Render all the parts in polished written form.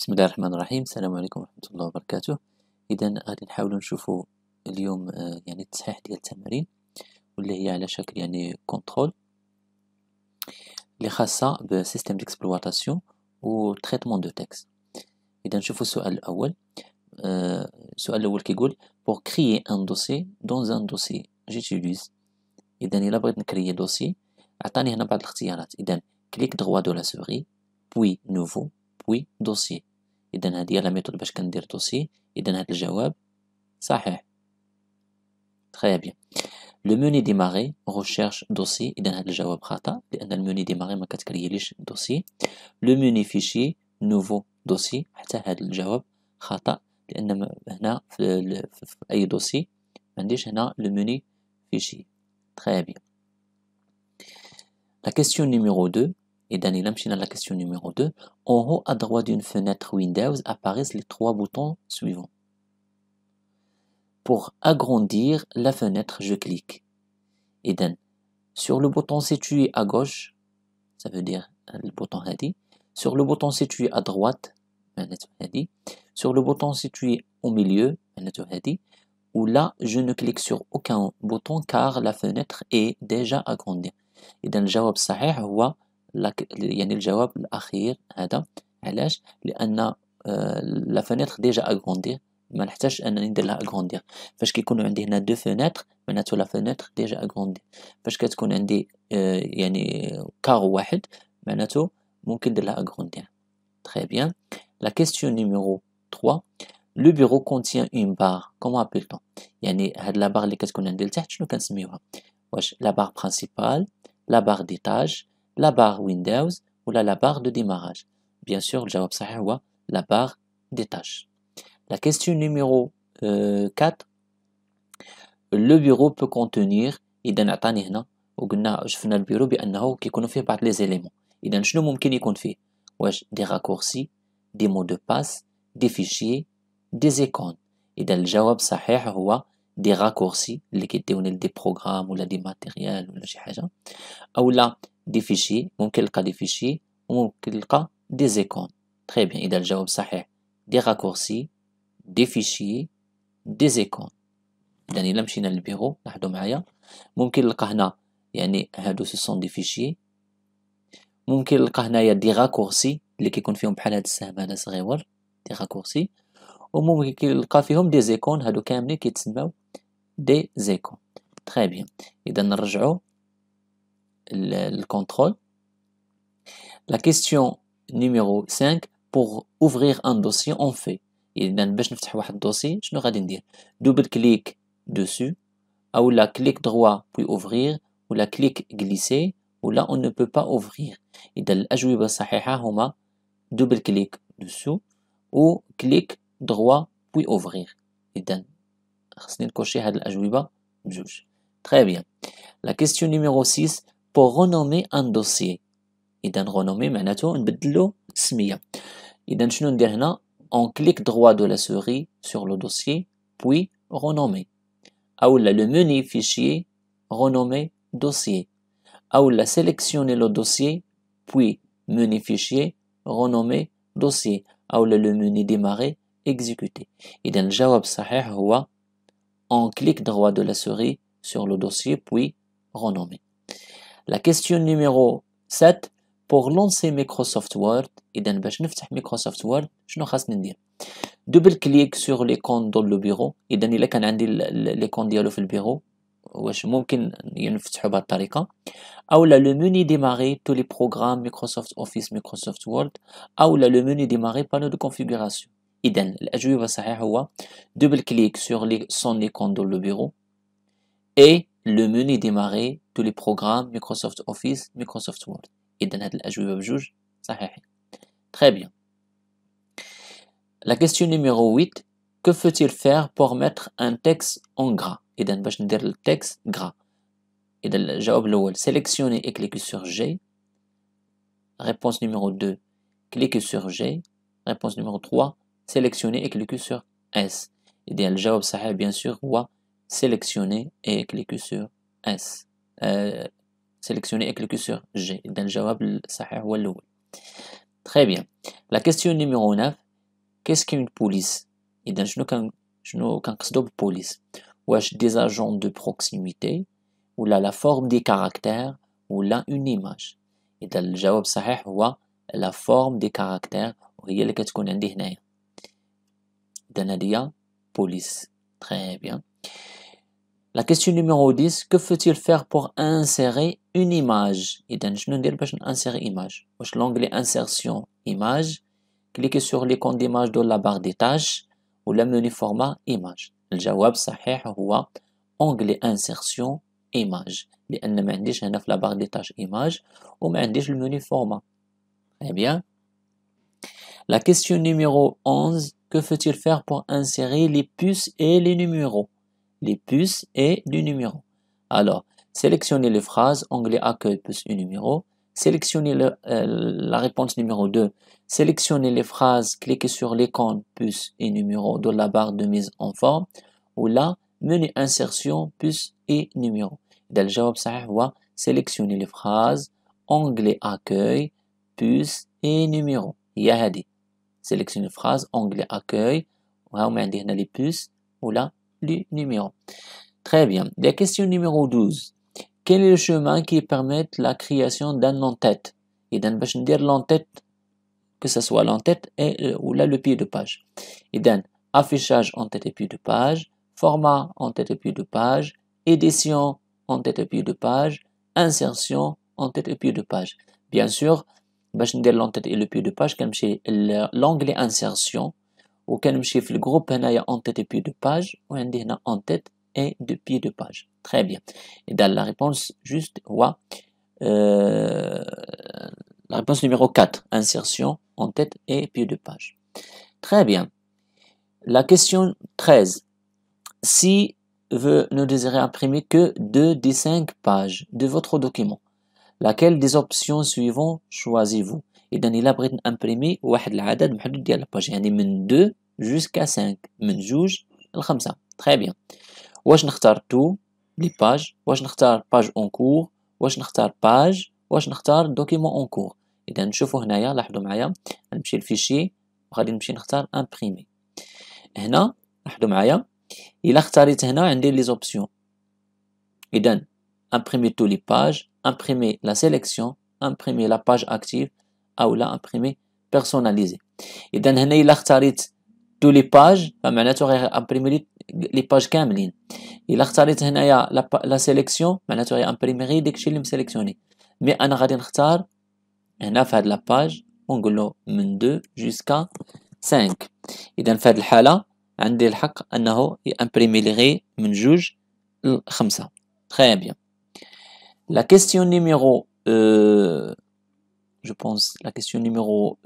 بسم الله الرحمن الرحيم. السلام عليكم ورحمة الله وبركاته. إذا غادي نحاولوا نشوفوا اليوم يعني التصحيح ديال التمارين واللي هي على شكل يعني كنترول اللي خاصة بسيستم ديكسبلواتاسيون و تريتمون دو تكست. إذا نشوفوا السؤال الأول. السؤال الأول كيقول pour créer un dossier dans un dossier j'utilise. إذا إلا بغيت نكريي دوسي عطاني هنا بعض الاختيارات. إذا كليك دغوا دو لا سوري بوي نوفو بوي دوسي. إذا هذه هي لا ميثود باش كندير دوسي. إذا هذا الجواب صحيح. تري بيان. لو موني ديماري ريشيرش دوسي. إذا هذا الجواب خطأ لأن الموني ديماري ما كتكريليش دوسي. لو موني فيشي نوفو دوسي، حتى هذا الجواب خطأ لأن هنا في أي دوسي ما عنديش هنا لو موني فيشي. تري بيان. La question numéro 2. إذا إلا مشينا la question numéro 2. En haut à droite d'une fenêtre Windows apparaissent les trois boutons suivants. Pour agrandir la fenêtre, je clique. إذا sur le bouton situé à gauche, ça veut dire le bouton هادي. Sur le bouton situé à droite, معناته هادي. Sur le bouton situé au milieu, معناته هادي. Ou là, je ne clique sur aucun bouton car la fenêtre est déjà agrandie. إذا الجواب الصحيح هو يعني الجواب الأخير هذا. علاش؟ لأن لا فينيتر ديجا أغروندير، ما نحتاجش أنني ندير لها أغروندير. فاش كيكونوا عندي هنا دو فينيتر معناتو لا فينيتر ديجا أغروندير. فاش كتكون عندي يعني كارو واحد معناتو ممكن ندير لها أغروندير. Très bien. La question numéro 3. Le bureau contient une barre. Comment appelle-t-on؟ يعني هاد لا بار اللي كتكون عندي لتحت شنو كنسميوها؟ واش لا بار برينسيبال، la barre des tâches, la barre Windows ou la barre de démarrage. Bien sûr, le jawab sahih هو la barre des tâches. La question numéro 4. Le bureau peut contenir. إذا عطاني هنا وقلنا شفنا البيرو بأنه كيكونوا فيه بعض les éléments. إذا شنو ممكن يكون فيه؟ واش des raccourcis, des mots de passe, des fichiers, des icônes. إذا الجواب صحيح هو des raccourcis اللي كيديوني لدي بروغرام ولا دي ماتيريال ولا شي حاجة، أو لا دي فيشي، ممكن نلقى دي فيشي وممكن نلقى دي زيكون. تري بيان. إذا الجواب صحيح دي راكورسي، دي فيشي، دي زيكون. إذا إلا مشينا للبيرو لاحظوا معايا ممكن نلقى هنا يعني هادو سون دي فيشي، ممكن نلقى هنايا دي راكورسي اللي كيكون فيهم بحال هاد السهم هذا صغيور دي راكورسي، وممكن نلقى فيهم دي زيكون هادو كاملين كيتسماو دي زيكون. تري بيان. إذا نرجعو le contrôle. La question numéro 5. Pour ouvrir un dossier on fait. إذا باش نفتح واحد الدوسي شنو غادي ندير؟ double clic dessus أو لا clic droit puis ouvrir ou la clic glisser ou là on ne peut pas ouvrir. إذا الأجوبة الصحيحة هما double clic dessus ou clic droit puis ouvrir. إذا خصني نكوشي هاد الأجوبة بجوج. Très bien. La question numéro 6. Pour renommer un dossier. إذا renommer معناته نبدلو السمية. إذا شنو ندير هنا؟ On clique droit de la souris sur le dossier puis renommer. أو لا le menu fichier renommer dossier. أو لا sélectionner le dossier puis menu fichier renommer dossier. أو لا le menu démarrer exécuter. إذا الجواب الصحيح هو on clique droit de la souris sur le dossier puis renommer. La question numéro 7. Pour lancer Microsoft Word. إذا باش نفتح Microsoft Word شنو خاصني ندير؟ double clic sur l'icône dans le bureau. إذا إلا كان عندي l'icône ديالو في البيرو واش ممكن نفتحو بهاد الطريقة، أو لا le menu démarrer tous les programmes Microsoft Office Microsoft Word، أو لا le menu démarrer panneau de configuration. إذا الأجوبة الصحيحة هو double clic sur son icône dans le bureau et le menu démarrer tous les programmes Microsoft Office Microsoft Word. إذا هاد الأجوبة بجوج صحيحين. Très bien. La question numéro 8. Que faut-il faire pour mettre un texte en gras؟ إذا باش ندير التكست gras. إذا الجواب الأول sélectionnez et cliquez sur G. Réponse numéro 2. Cliquez sur G. Réponse numéro 3. Sélectionnez et cliquez sur S. إذا الجواب الصحيح bien sûr هو sélectionnez et cliquez sur S. Sélectionnez et cliquez sur G. إذا الجواب الصحيح هو الأول. Très bien. La question numéro 9. qu'est-ce qu'une police? إذا شنو كنقصدو بالبوليس؟ واش des agents de proximité ولا la forme des caractères ولا une image؟ إذا الجواب الصحيح هو la forme des caractères وهي اللي كتكون عندي هنايا. إذا هادي هي police. Très bien. La question numéro 10, que faut-il faire pour insérer une image? إذا شنو ندير باش insérer image؟ واش l'onglet insertion image cliquez sur l'icône d'image dans la barre des tâches ou le menu format image. الجواب صحيح هو onglet insertion image لأن ما عنديش هنا في la barre des tâches image وما عنديش le menu format. Très bien. La question numéro 11, que faut-il faire pour insérer les puces et les numéros? Les puces et les numéros. Alors, sélectionnez les phrases, onglet accueil, puces et numéros. Sélectionnez la réponse numéro 2. Sélectionnez les phrases, cliquez sur l'icône puces et numéros dans la barre de mise en forme ou là, menu insertion, puces et numéros. Dans le jawab صحيح هو sélectionnez les phrases, onglet accueil, puces et numéros. هي هذه. Sélectionnez les phrases, onglet accueil, وهاهما عندي هنا les puces ولا les numéros. Très bien. La question numéro 12. Quel est le chemin qui permet la création d'un en-tête? إذا باش ندير l'en-tête, que ce soit l'en-tête ou là le pied de page. إذا affichage en-tête et pied de page, format en-tête et pied de page, édition en-tête et pied de page, insertion en-tête et pied de page. Bien sûr, باش ندير l'en-tête et le pied de page كنمشي l'onglet insertion وكنمشي في الجروب هنايا en-tête et pied de page وعندي هنا en-tête et de pied de page. Très bien. Et dans la réponse juste هو la réponse numéro 4, insertion en-tête et pied de page. Très bien. La question 13. Si vous ne désirez imprimer que 2 des 5 pages de votre document, laquelle des options suivantes choisissez-vous? إذا إلا بغيت نimprimer واحد العدد محدود ديال الباج يعني من 2 jusqu'à 5 من 2 ل 5. Très bien. واش نختار tout les pages واش نختار page en cours واش نختار page واش نختار document en cours. إذا نشوفوا هنايا لاحظوا معايا نمشي للفيشي وغادي نمشي نختار imprimer. هنا لاحظوا معايا إلا اختاريت هنا عندي لي زوبسيون. إذا imprimer tous les pages, imprimer la sélection, imprimer la page active أو لا imprimer personnalisé. إذا هنا إلا اختاريت tous les pages فمعناته غير imprimer لي باج كاملين. إلا اختاريت هنايا لا سيليكسيون معناته غير امبريمي غير داكشي اللي مسيليكسيوني. مي انا غادي نختار هنا في هاد لاباج ونقول له من 2 جوسكا 5. اذا في هاد الحاله عندي الحق انه يامبريمي لي غير من 2 ل 5. Très bien. La question numéro je pense la question numéro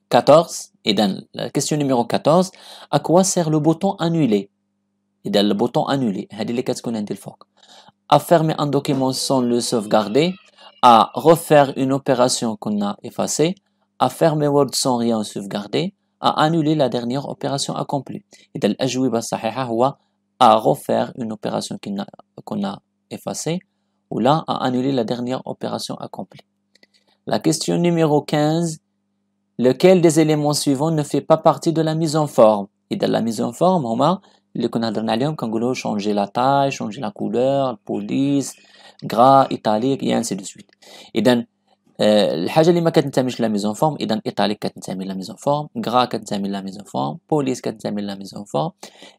14. إذا la question numéro 14. À quoi sert le bouton annuler? إذا le bouton annuler هذه اللي كتكون عندي الفوق. À fermer un document sans le sauvegarder, à refaire une opération qu'on a effacée, à fermer Word sans rien sauvegarder, à annuler la dernière opération accomplie. إذا الأجوبة الصحيحة هو à refaire une opération qu'on a effacée ou là à annuler la dernière opération accomplie. La question numéro 15. Lequel des éléments suivants ne fait pas partie de la mise en forme? إذا la mise en forme هما اللي كنا هضرنا عليهم كنقولوا changer la taille, changer la couleur, police, gras, italique et ainsi de suite. إذا الحاجة اللي ما كتنتميش لا mise en forme إذا italique كتنتمي لا mise en forme, gras كتنتمي لا mise en forme, police كتنتمي لا mise en forme,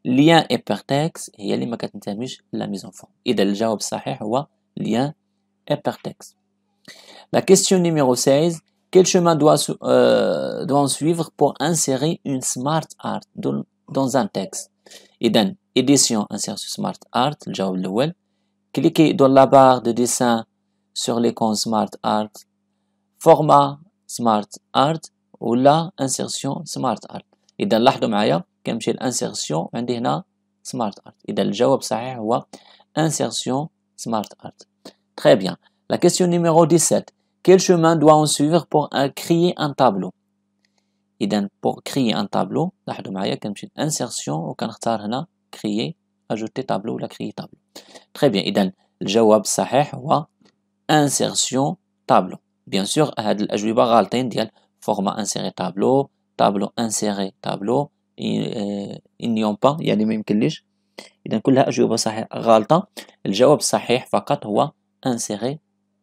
lien hypertexte هي اللي ما كتنتميش لا mise en forme. إذا الجواب الصحيح هو lien hypertexte. La question numéro 16. Quel chemin doit-on suivre pour insérer une smart art dans un texte? إذن édition insertion smart art الجواب الأول. Cliquez dans la barre de dessin sur l'icône smart art. Format smart art ولا insertion smart art. إذا لاحظوا معايا كنمشي l'insertion عندي هنا smart art. إذا الجواب صحيح هو insertion smart art. Très bien. La question numéro 17. Quel chemin doit-on suivre pour créer un tableau? إذا pour créer un tableau لاحظوا معايا كنمشي insertion وكنختار هنا créer ajouter tableau ولا créer tableau. Très bien. إذا الجواب الصحيح هو insertion tableau. Bien sûr هاد الأجوبة غالطين ديال format inséré tableau, tableau inséré tableau. ils n'y ont pas يعني ما يمكنليش. إذا كلها أجوبة صحيحة غلطة. الجواب الصحيح فقط هو insérer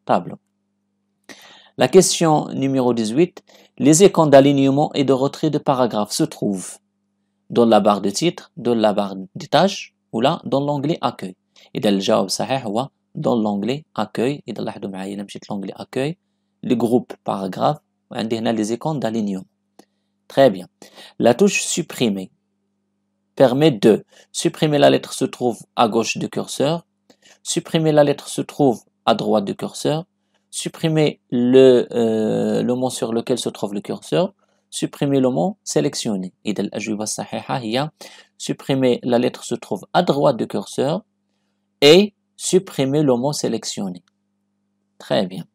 tableau. La question numéro 18. Les icônes d'alignement et de retrait de paragraphe se trouvent dans la barre de titre, dans la barre des tâches ou là dans l'onglet accueil. إذا الجواب الصحيح هو dans l'onglet accueil. إذا لاحظوا معايا إلا مشيت l'onglet accueil, le groupe paragraphe وعندي هنا les icônes d'alignement. Très bien. La touche supprimer permet de supprimer la lettre se trouve à gauche du curseur, supprimer la lettre se trouve à droite du curseur, supprimer le mot sur lequel se trouve le curseur, supprimer le mot sélectionné. إذا الأجوبة الصحيحة هي supprimer la lettre se trouve à droite du curseur et supprimer le mot sélectionné. Très bien.